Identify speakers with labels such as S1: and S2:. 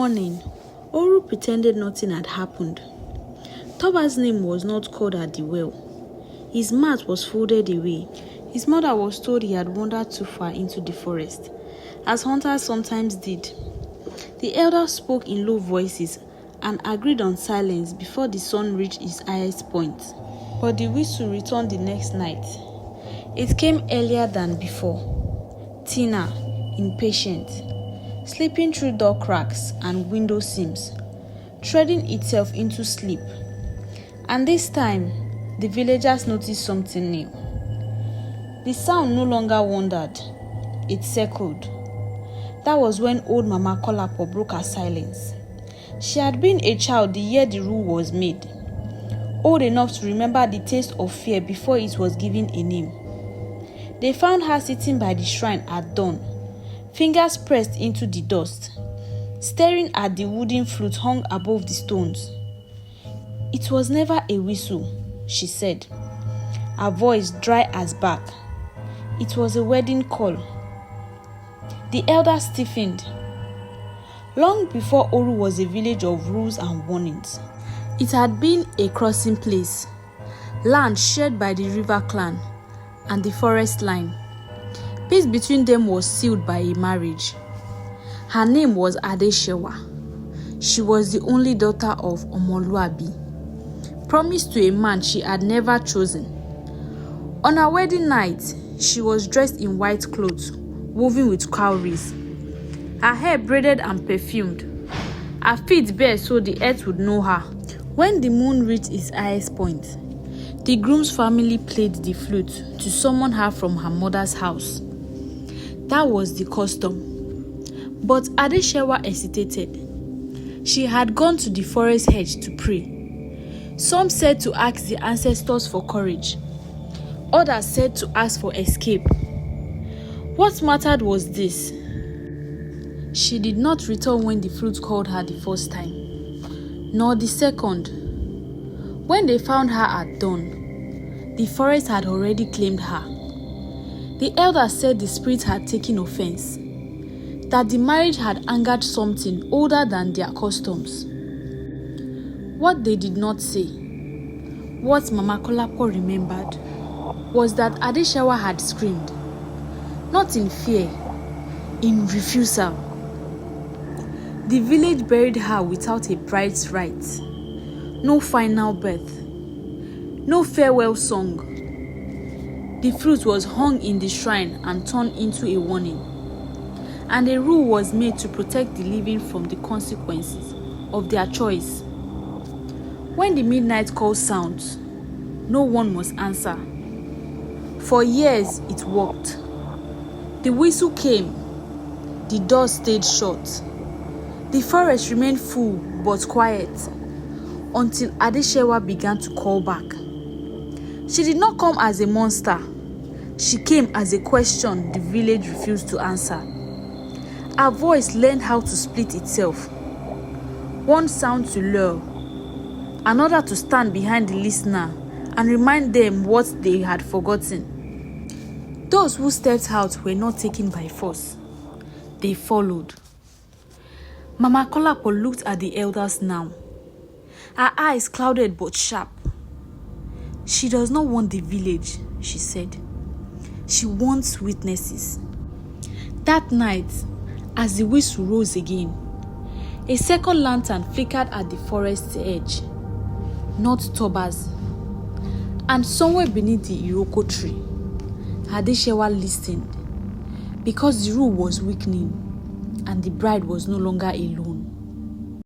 S1: morning, Oru pretended nothing had happened. Toba's name was not called at the well. His mat was folded away. His mother was told he had wandered too far into the forest, as hunters sometimes did. The elders spoke in low voices and agreed on silence before the sun reached its highest point. But the whistle returned the next night. It came earlier than before, thinner, impatient, slipping through door cracks and window seams, threading itself into sleep. And this time, the villagers noticed something new. The sound no longer wandered, it circled. That was when old Mama Kolapo broke her silence. She had been a child the year the rule was made, old enough to remember the taste of fear before it was given a name. They found her sitting by the shrine at dawn, fingers pressed into the dust, staring at the wooden flute hung above the stones. "It was never a whistle," she said, her voice dry as bark. "It was a wedding call." The elder stiffened. Long before Oru was a village of rules and warnings, it had been a crossing place, land shared by the river clan and the forest line. Peace between them was sealed by a marriage. Her name was Adeshewa. She was the only daughter of Omoluabi, promised to a man she had never chosen. On her wedding night, she was dressed in white clothes woven with cowries, her hair braided and perfumed, her feet bare so the earth would know her. When the moon reached its highest point, the groom's family played the flute to summon her from her mother's house. That was the custom. But Adeshewa hesitated. She had gone to the forest hedge to pray. Some said to ask the ancestors for courage. Others said to ask for escape. What mattered was this: she did not return when the flute called her the first time, nor the second. When they found her at dawn, the forest had already claimed her. The elders said the spirit had taken offense, that the marriage had angered something older than their customs. What they did not say, what Mama Kolapo remembered, was that Adeshewa had screamed, not in fear, in refusal. The village buried her without a bride's rites, no final birth, no farewell song. The flute was hung in the shrine and turned into a warning, and a rule was made to protect the living from the consequences of their choice. When the midnight call sounds, no one must answer. For years it worked. The whistle came, the door stayed shut. The forest remained full but quiet until Adeshewa began to call back. She did not come as a monster. She came as a question the village refused to answer. Her voice learned how to split itself. One sound to lure, another to stand behind the listener and remind them what they had forgotten. Those who stepped out were not taken by force. They followed. Mama Kolapo looked at the elders now, her eyes clouded but sharp. "She does not want the village," she said. "She wants witnesses." That night, as the whistle rose again, a second lantern flickered at the forest's edge, not Toba's. And somewhere beneath the Iroko tree, Adeshewa listened, because the rule was weakening and the bride was no longer alone.